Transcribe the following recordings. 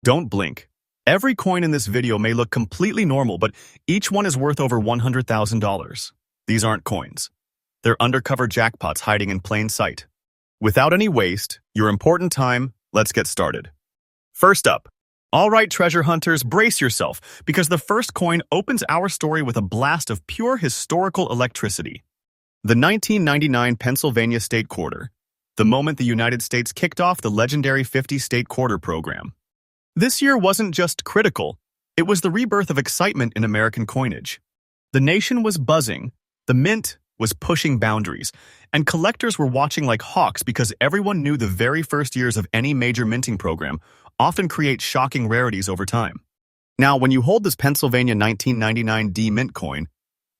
Don't blink. Every coin in this video may look completely normal, but each one is worth over $100,000. These aren't coins. They're undercover jackpots hiding in plain sight. Without any waste, your important time, let's get started. First up, all right, treasure hunters, brace yourself, because the first coin opens our story with a blast of pure historical electricity. The 1999 Pennsylvania State Quarter, the moment the United States kicked off the legendary 50 State Quarter program. This year wasn't just critical, it was the rebirth of excitement in American coinage. The nation was buzzing, the mint was pushing boundaries, and collectors were watching like hawks because everyone knew the very first years of any major minting program often create shocking rarities over time. Now, when you hold this Pennsylvania 1999 D mint coin,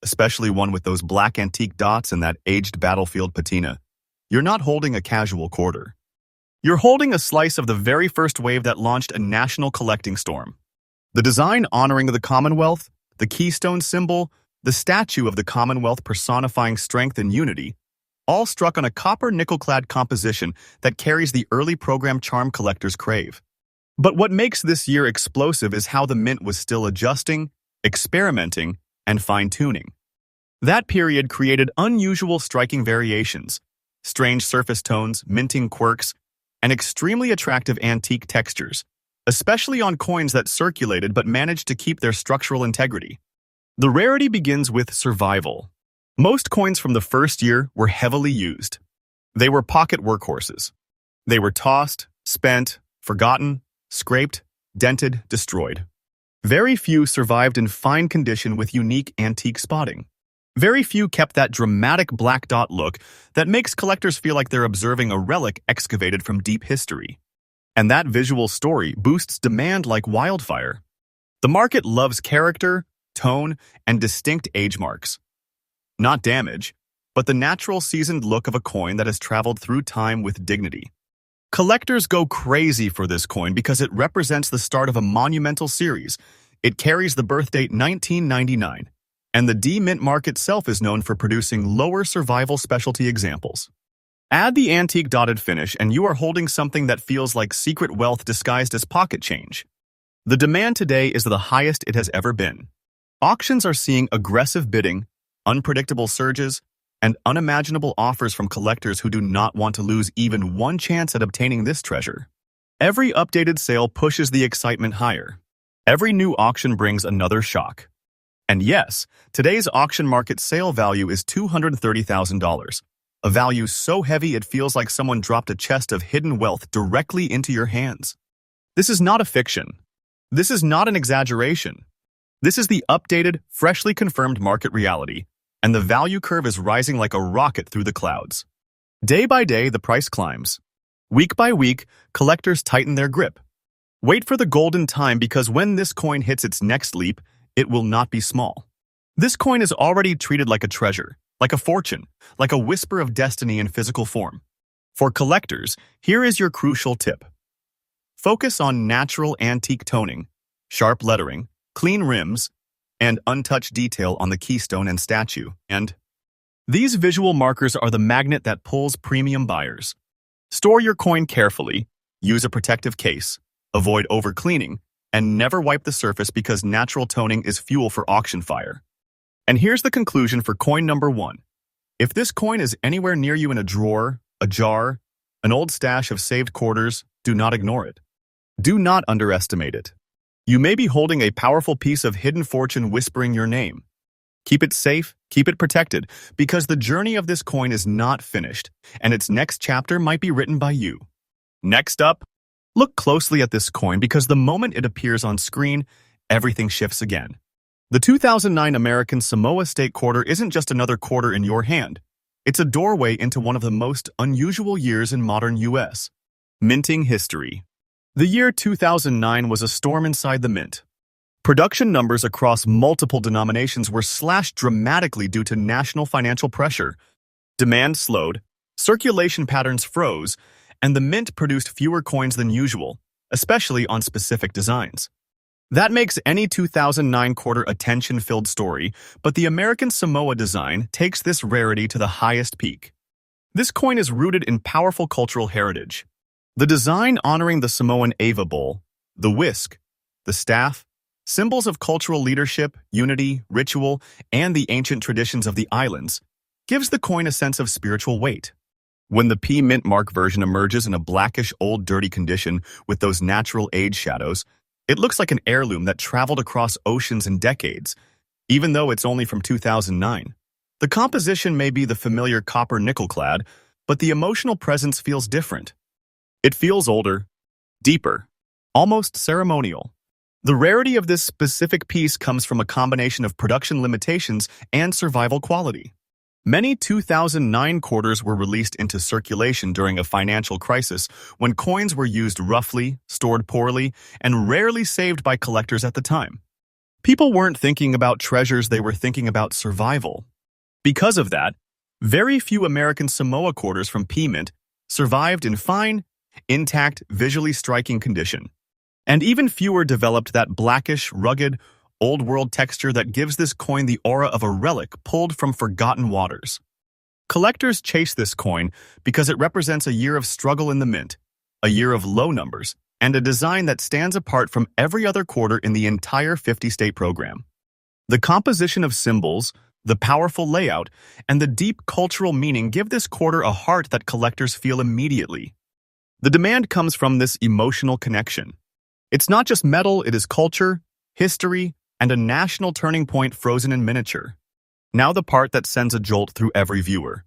especially one with those black antique dots and that aged battlefield patina, you're not holding a casual quarter. You're holding a slice of the very first wave that launched a national collecting storm. The design honoring the Commonwealth, the keystone symbol, the statue of the Commonwealth personifying strength and unity, all struck on a copper nickel-clad composition that carries the early program charm collectors crave. But what makes this year explosive is how the mint was still adjusting, experimenting, and fine-tuning. That period created unusual striking variations, strange surface tones, minting quirks, and extremely attractive antique textures, especially on coins that circulated but managed to keep their structural integrity. The rarity begins with survival. Most coins from the first year were heavily used. They were pocket workhorses. They were tossed, spent, forgotten, scraped, dented, destroyed. Very few survived in fine condition with unique antique spotting. Very few kept that dramatic black dot look that makes collectors feel like they're observing a relic excavated from deep history. And that visual story boosts demand like wildfire. The market loves character, tone, and distinct age marks. Not damage, but the natural seasoned look of a coin that has traveled through time with dignity. Collectors go crazy for this coin because it represents the start of a monumental series. It carries the birth date 1999. And the D-mint mark itself is known for producing lower survival specialty examples. Add the antique dotted finish and you are holding something that feels like secret wealth disguised as pocket change. The demand today is the highest it has ever been. Auctions are seeing aggressive bidding, unpredictable surges, and unimaginable offers from collectors who do not want to lose even one chance at obtaining this treasure. Every updated sale pushes the excitement higher. Every new auction brings another shock. And yes, today's auction market sale value is $230,000, a value so heavy it feels like someone dropped a chest of hidden wealth directly into your hands. This is not a fiction. This is not an exaggeration. This is the updated, freshly confirmed market reality, and the value curve is rising like a rocket through the clouds. Day by day, the price climbs. Week by week, collectors tighten their grip. Wait for the golden time because when this coin hits its next leap, it will not be small. This coin is already treated like a treasure, like a fortune, like a whisper of destiny in physical form. For collectors, here is your crucial tip. Focus on natural antique toning, sharp lettering, clean rims, and untouched detail on the keystone and statue. And these visual markers are the magnet that pulls premium buyers. Store your coin carefully, use a protective case, avoid overcleaning, and never wipe the surface because natural toning is fuel for auction fire. And here's the conclusion for coin number 1. If this coin is anywhere near you in a drawer, a jar, an old stash of saved quarters, do not ignore it. Do not underestimate it. You may be holding a powerful piece of hidden fortune whispering your name. Keep it safe, keep it protected, because the journey of this coin is not finished, and its next chapter might be written by you. Next up, look closely at this coin because the moment it appears on screen, everything shifts again. The 2009 American Samoa State Quarter isn't just another quarter in your hand. It's a doorway into one of the most unusual years in modern U.S. minting history. The year 2009 was a storm inside the mint. Production numbers across multiple denominations were slashed dramatically due to national financial pressure. Demand slowed, circulation patterns froze, and the mint produced fewer coins than usual, especially on specific designs. That makes any 2009 quarter a tension-filled story, but the American Samoa design takes this rarity to the highest peak. This coin is rooted in powerful cultural heritage. The design honoring the Samoan Ava Bowl, The whisk, the staff, symbols of cultural leadership, unity, ritual, and the ancient traditions of the islands, gives the coin a sense of spiritual weight. When the P mint mark version emerges in a blackish, old, dirty condition with those natural age shadows, it looks like an heirloom that traveled across oceans and decades, even though it's only from 2009. The composition may be the familiar copper nickel-clad, but the emotional presence feels different. It feels older, deeper, almost ceremonial. The rarity of this specific piece comes from a combination of production limitations and survival quality. Many 2009 quarters were released into circulation during a financial crisis when coins were used roughly, stored poorly, and rarely saved by collectors at the time. People weren't thinking about treasures, they were thinking about survival. Because of that, very few American Samoa quarters from P mint survived in fine, intact, visually striking condition. And even fewer developed that blackish, rugged, old-world texture that gives this coin the aura of a relic pulled from forgotten waters. Collectors chase this coin because it represents a year of struggle in the mint, a year of low numbers, and a design that stands apart from every other quarter in the entire 50-state program. The composition of symbols, the powerful layout, and the deep cultural meaning give this quarter a heart that collectors feel immediately. The demand comes from this emotional connection. It's not just metal, it is culture, history, and a national turning point frozen in miniature. Now the part that sends a jolt through every viewer.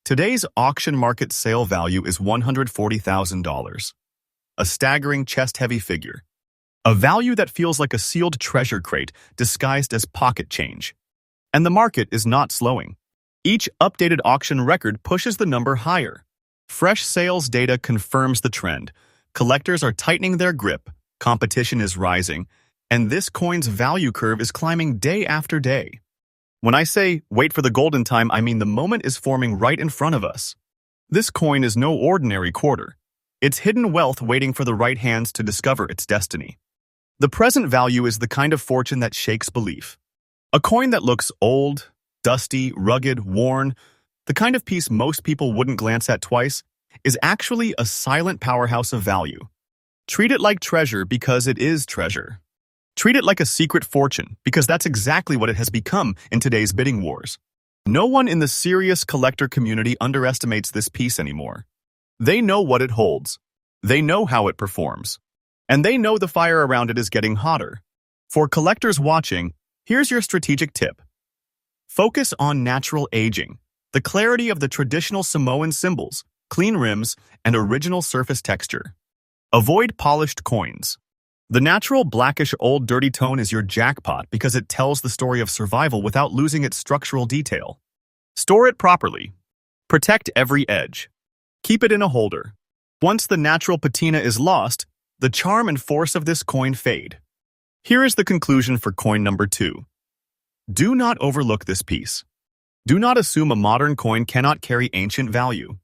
Today's auction market sale value is $140,000. A staggering chest-heavy figure. A value that feels like a sealed treasure crate disguised as pocket change. And the market is not slowing. Each updated auction record pushes the number higher. Fresh sales data confirms the trend. Collectors are tightening their grip, competition is rising, and this coin's value curve is climbing day after day. When I say wait for the golden time, I mean the moment is forming right in front of us. This coin is no ordinary quarter. It's hidden wealth waiting for the right hands to discover its destiny. The present value is the kind of fortune that shakes belief. A coin that looks old, dusty, rugged, worn, the kind of piece most people wouldn't glance at twice, is actually a silent powerhouse of value. Treat it like treasure because it is treasure. Treat it like a secret fortune because that's exactly what it has become in today's bidding wars. No one in the serious collector community underestimates this piece anymore. They know what it holds. They know how it performs. And they know the fire around it is getting hotter. For collectors watching, here's your strategic tip. Focus on natural aging, the clarity of the traditional Samoan symbols, clean rims, and original surface texture. Avoid polished coins. The natural blackish old dirty tone is your jackpot because it tells the story of survival without losing its structural detail. Store it properly. Protect every edge. Keep it in a holder. Once the natural patina is lost, the charm and force of this coin fade. Here is the conclusion for coin number 2. Do not overlook this piece. Do not assume a modern coin cannot carry ancient value.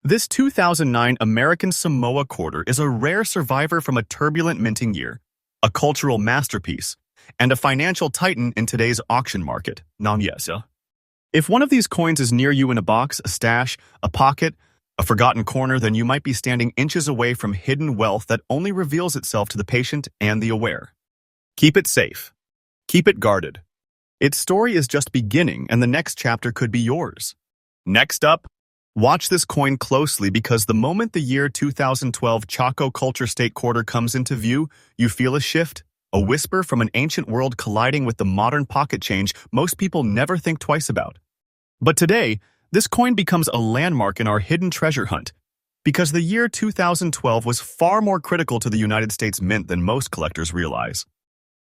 This 2009 American Samoa quarter is a rare survivor from a turbulent minting year, a cultural masterpiece, and a financial titan in today's auction market. If one of these coins is near you in a box, a stash, a pocket, a forgotten corner, then you might be standing inches away from hidden wealth that only reveals itself to the patient and the aware. Keep it safe. Keep it guarded. Its story is just beginning, and the next chapter could be yours. Next up, watch this coin closely because the moment the year 2012 Chaco Culture State Quarter comes into view, you feel a shift, a whisper from an ancient world colliding with the modern pocket change most people never think twice about. But today, this coin becomes a landmark in our hidden treasure hunt because the year 2012 was far more critical to the United States Mint than most collectors realize.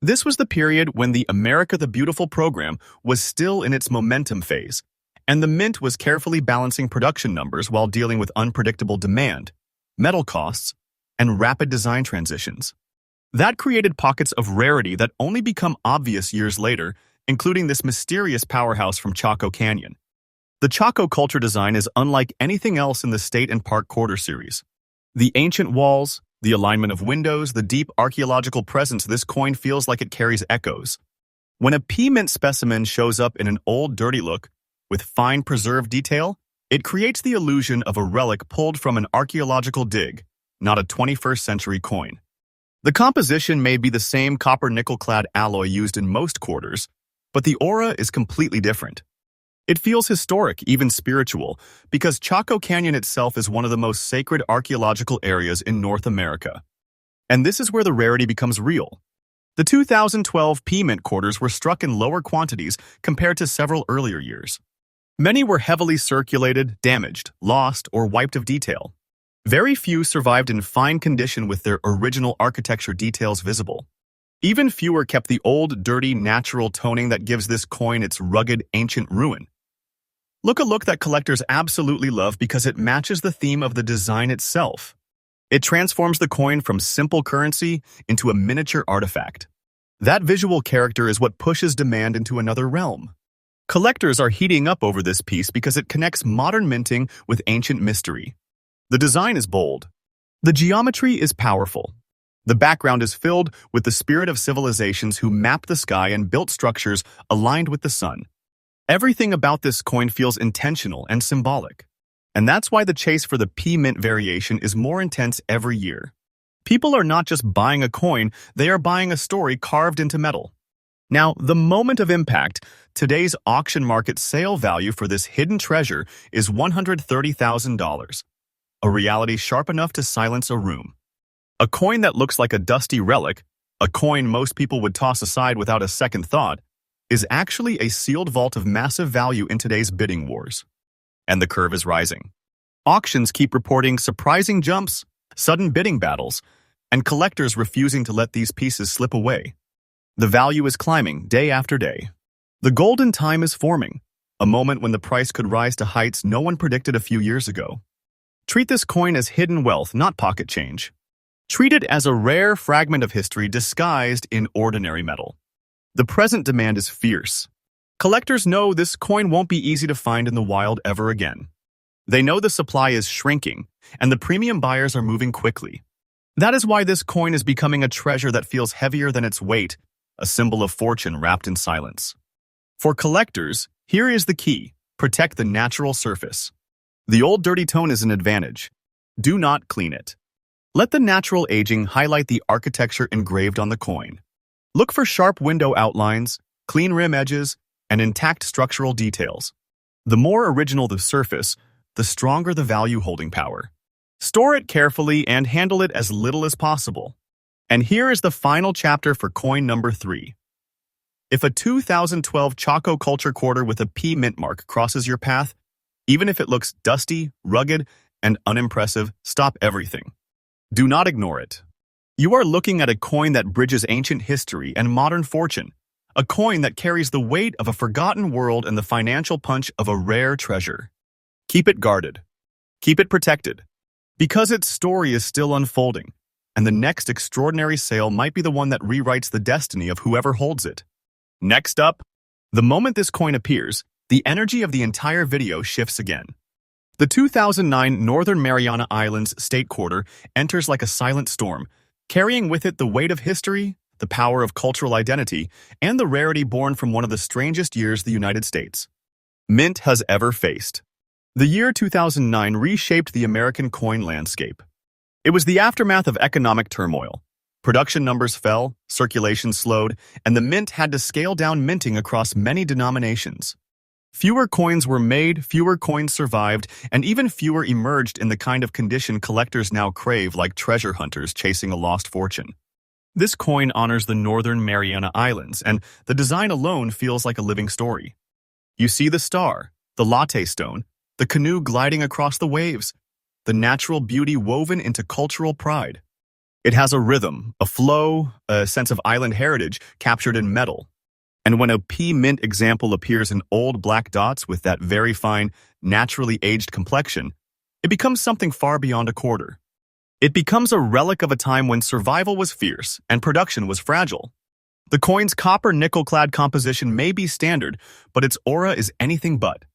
This was the period when the America the Beautiful program was still in its momentum phase, and the Mint was carefully balancing production numbers while dealing with unpredictable demand, metal costs, and rapid design transitions. That created pockets of rarity that only become obvious years later, including this mysterious powerhouse from Chaco Canyon. The Chaco culture design is unlike anything else in the State and Park Quarter series. The ancient walls, the alignment of windows, the deep archaeological presence, this coin feels like it carries echoes. When a P-mint specimen shows up in an old, dirty look, with fine preserved detail, it creates the illusion of a relic pulled from an archaeological dig, not a 21st century coin. The composition may be the same copper-nickel-clad alloy used in most quarters, but the aura is completely different. It feels historic, even spiritual, because Chaco Canyon itself is one of the most sacred archaeological areas in North America. And this is where the rarity becomes real. The 2012 P Mint quarters were struck in lower quantities compared to several earlier years. Many were heavily circulated, damaged, lost, or wiped of detail. Very few survived in fine condition with their original architecture details visible. Even fewer kept the old, dirty, natural toning that gives this coin its rugged, ancient ruin. Look a look that collectors absolutely love because it matches the theme of the design itself. It transforms the coin from simple currency into a miniature artifact. That visual character is what pushes demand into another realm. Collectors are heating up over this piece because it connects modern minting with ancient mystery. The design is bold. The geometry is powerful. The background is filled with the spirit of civilizations who mapped the sky and built structures aligned with the sun. Everything about this coin feels intentional and symbolic. And that's why the chase for the P Mint variation is more intense every year. People are not just buying a coin, they are buying a story carved into metal. Now, the moment of impact, today's auction market sale value for this hidden treasure is $130,000. A reality sharp enough to silence a room. A coin that looks like a dusty relic, a coin most people would toss aside without a second thought, is actually a sealed vault of massive value in today's bidding wars. And the curve is rising. Auctions keep reporting surprising jumps, sudden bidding battles, and collectors refusing to let these pieces slip away. The value is climbing day after day. The golden time is forming, a moment when the price could rise to heights no one predicted a few years ago. Treat this coin as hidden wealth, not pocket change. Treat it as a rare fragment of history disguised in ordinary metal. The present demand is fierce. Collectors know this coin won't be easy to find in the wild ever again. They know the supply is shrinking, and the premium buyers are moving quickly. That is why this coin is becoming a treasure that feels heavier than its weight, a symbol of fortune wrapped in silence. For collectors, here is the key: protect the natural surface. The old dirty tone is an advantage. Do not clean it. Let the natural aging highlight the architecture engraved on the coin. Look for sharp window outlines, clean rim edges, and intact structural details. The more original the surface, the stronger the value holding power. Store it carefully and handle it as little as possible. And here is the final chapter for coin number 3. If a 2012 Chaco culture quarter with a P mint mark crosses your path, even if it looks dusty, rugged, and unimpressive, stop everything. Do not ignore it. You are looking at a coin that bridges ancient history and modern fortune, a coin that carries the weight of a forgotten world and the financial punch of a rare treasure. Keep it guarded. Keep it protected. Because its story is still unfolding, and the next extraordinary sale might be the one that rewrites the destiny of whoever holds it. Next up, the moment this coin appears, the energy of the entire video shifts again. The 2009 Northern Mariana Islands State Quarter enters like a silent storm, carrying with it the weight of history, the power of cultural identity, and the rarity born from one of the strangest years the United States Mint has ever faced. The year 2009 reshaped the American coin landscape. It was the aftermath of economic turmoil. Production numbers fell, circulation slowed, and the Mint had to scale down minting across many denominations. Fewer coins were made, fewer coins survived, and even fewer emerged in the kind of condition collectors now crave, like treasure hunters chasing a lost fortune. This coin honors the Northern Mariana Islands, and the design alone feels like a living story. You see the star, the latte stone, the canoe gliding across the waves, the natural beauty woven into cultural pride. It has a rhythm, a flow, a sense of island heritage captured in metal. And when a P Mint example appears in old black dots with that very fine, naturally aged complexion, it becomes something far beyond a quarter. It becomes a relic of a time when survival was fierce and production was fragile. The coin's copper-nickel-clad composition may be standard, but its aura is anything but.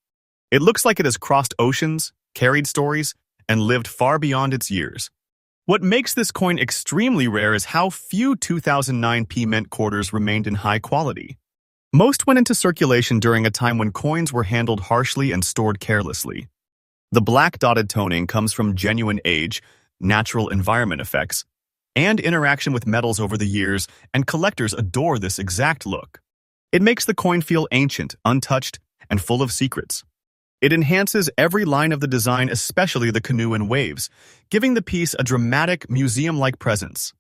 It looks like it has crossed oceans, carried stories, and lived far beyond its years. What makes this coin extremely rare is how few 2009 P Mint quarters remained in high quality. Most went into circulation during a time when coins were handled harshly and stored carelessly. The black dotted toning comes from genuine age, natural environment effects, and interaction with metals over the years, and collectors adore this exact look. It makes the coin feel ancient, untouched, and full of secrets. It enhances every line of the design, especially the canoe and waves, giving the piece a dramatic, museum-like presence.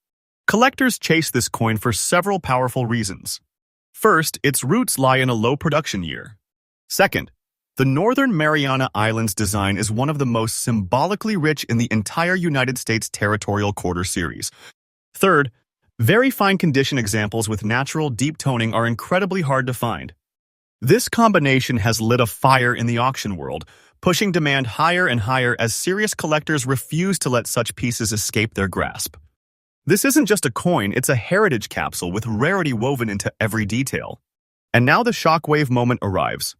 Collectors chase this coin for several powerful reasons. First, its roots lie in a low production year. Second, the Northern Mariana Islands design is one of the most symbolically rich in the entire United States territorial quarter series. Third, very fine condition examples with natural deep toning are incredibly hard to find. This combination has lit a fire in the auction world, pushing demand higher and higher as serious collectors refuse to let such pieces escape their grasp. This isn't just a coin, it's a heritage capsule with rarity woven into every detail. And now the shockwave moment arrives.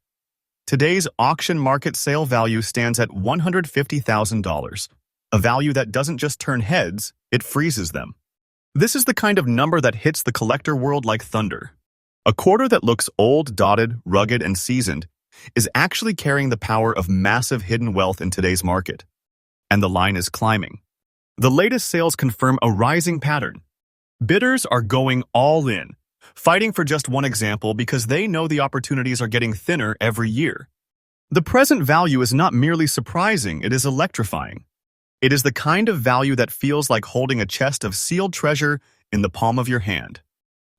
Today's auction market sale value stands at $150,000, a value that doesn't just turn heads, it freezes them. This is the kind of number that hits the collector world like thunder. A quarter that looks old, dotted, rugged, and seasoned is actually carrying the power of massive hidden wealth in today's market. And the line is climbing. The latest sales confirm a rising pattern. Bidders are going all in, fighting for just one example because they know the opportunities are getting thinner every year. The present value is not merely surprising, it is electrifying. It is the kind of value that feels like holding a chest of sealed treasure in the palm of your hand.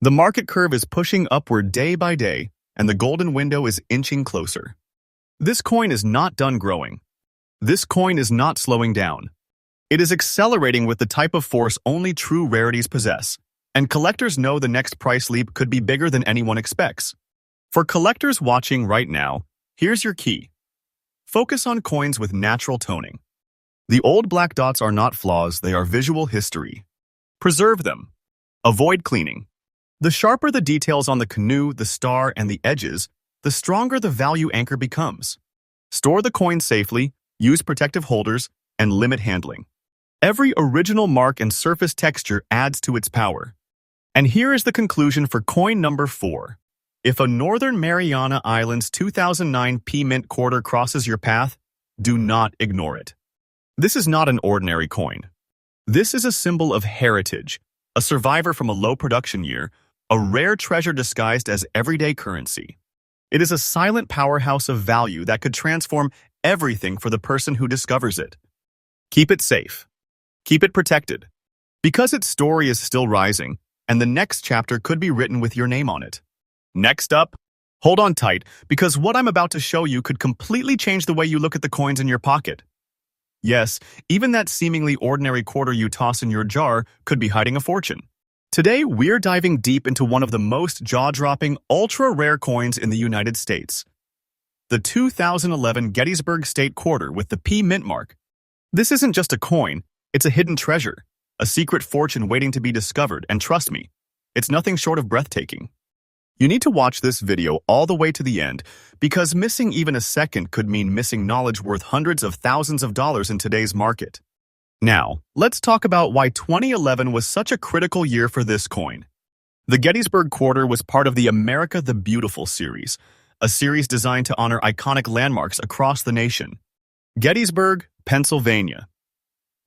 The market curve is pushing upward day by day, and the golden window is inching closer. This coin is not done growing. This coin is not slowing down. It is accelerating with the type of force only true rarities possess, and collectors know the next price leap could be bigger than anyone expects. For collectors watching right now, here's your key. Focus on coins with natural toning. The old black dots are not flaws, they are visual history. Preserve them. Avoid cleaning. The sharper the details on the canoe, the star, and the edges, the stronger the value anchor becomes. Store the coin safely, use protective holders, and limit handling. Every original mark and surface texture adds to its power. And here is the conclusion for coin number 4. If a Northern Mariana Islands 2009 P Mint quarter crosses your path, do not ignore it. This is not an ordinary coin. This is a symbol of heritage, a survivor from a low production year, a rare treasure disguised as everyday currency. It is a silent powerhouse of value that could transform everything for the person who discovers it. Keep it safe. Keep it protected. Because its story is still rising, and the next chapter could be written with your name on it. Next up, hold on tight, because what I'm about to show you could completely change the way you look at the coins in your pocket. Yes, even that seemingly ordinary quarter you toss in your jar could be hiding a fortune. Today, we're diving deep into one of the most jaw-dropping, ultra-rare coins in the United States. The 2011 Gettysburg State Quarter with the P Mint mark. This isn't just a coin, it's a hidden treasure, a secret fortune waiting to be discovered, and trust me, it's nothing short of breathtaking. You need to watch this video all the way to the end, because missing even a second could mean missing knowledge worth hundreds of thousands of dollars in today's market. Now, let's talk about why 2011 was such a critical year for this coin. The Gettysburg Quarter was part of the America the Beautiful series, a series designed to honor iconic landmarks across the nation. Gettysburg, Pennsylvania.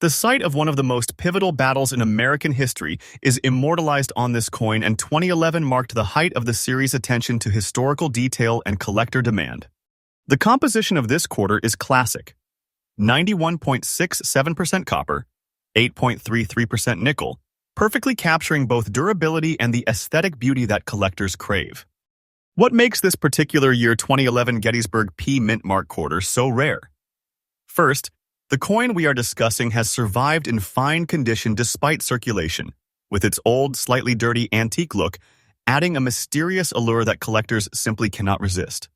The site of one of the most pivotal battles in American history is immortalized on this coin, and 2011 marked the height of the series' attention to historical detail and collector demand. The composition of this quarter is classic. 91.67% copper, 8.33% nickel, perfectly capturing both durability and the aesthetic beauty that collectors crave. What makes this particular year 2011 Gettysburg P Mint mark quarter so rare? First, the coin we are discussing has survived in fine condition despite circulation, with its old, slightly dirty antique look, adding a mysterious allure that collectors simply cannot resist.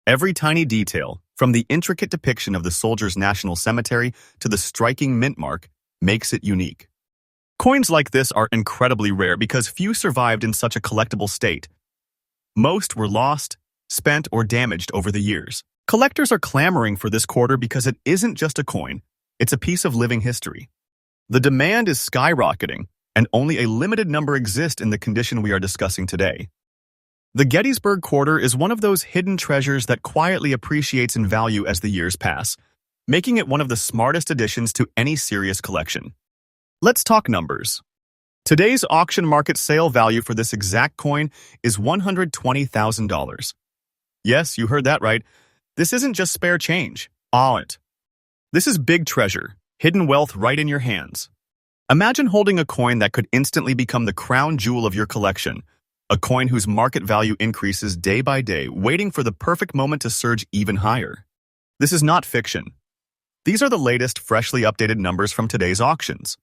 Every tiny detail, from the intricate depiction of the Soldiers' National Cemetery to the striking mint mark, makes it unique. Coins like this are incredibly rare because few survived in such a collectible state. Most were lost, spent, or damaged over the years. Collectors are clamoring for this quarter because it isn't just a coin, it's a piece of living history. The demand is skyrocketing, and only a limited number exist in the condition we are discussing today. The Gettysburg Quarter is one of those hidden treasures that quietly appreciates in value as the years pass, making it one of the smartest additions to any serious collection. Let's talk numbers. Today's auction market sale value for this exact coin is $120,000. Yes, you heard that right. This isn't just spare change. Awe it. This is big treasure, hidden wealth right in your hands. Imagine holding a coin that could instantly become the crown jewel of your collection, a coin whose market value increases day by day, waiting for the perfect moment to surge even higher. This is not fiction. These are the latest, freshly updated numbers from today's auctions.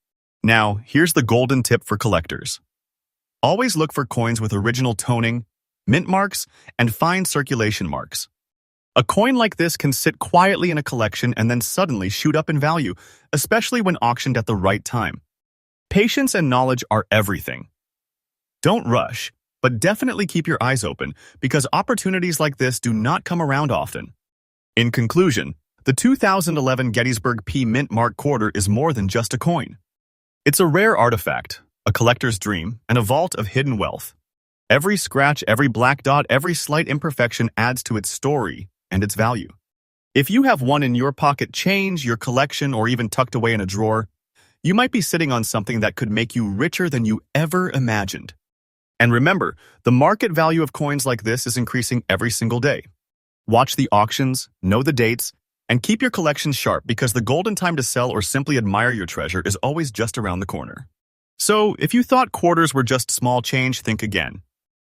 Now, here's the golden tip for collectors. Always look for coins with original toning, mint marks, and fine circulation marks. A coin like this can sit quietly in a collection and then suddenly shoot up in value, especially when auctioned at the right time. Patience and knowledge are everything. Don't rush, but definitely keep your eyes open because opportunities like this do not come around often. In conclusion, the 2011 Gettysburg P Mint Mark quarter is more than just a coin. It's a rare artifact, a collector's dream, and a vault of hidden wealth. Every scratch, every black dot, every slight imperfection adds to its story and its value. If you have one in your pocket change, your collection, or even tucked away in a drawer, you might be sitting on something that could make you richer than you ever imagined. And remember, the market value of coins like this is increasing every single day. Watch the auctions, know the dates, and keep your collection sharp because the golden time to sell or simply admire your treasure is always just around the corner. So, if you thought quarters were just small change, think again.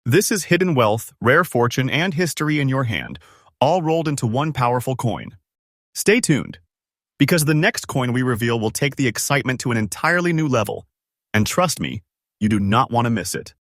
This is hidden wealth, rare fortune, and history in your hand, all rolled into one powerful coin. Stay tuned, because the next coin we reveal will take the excitement to an entirely new level. And trust me, you do not want to miss it.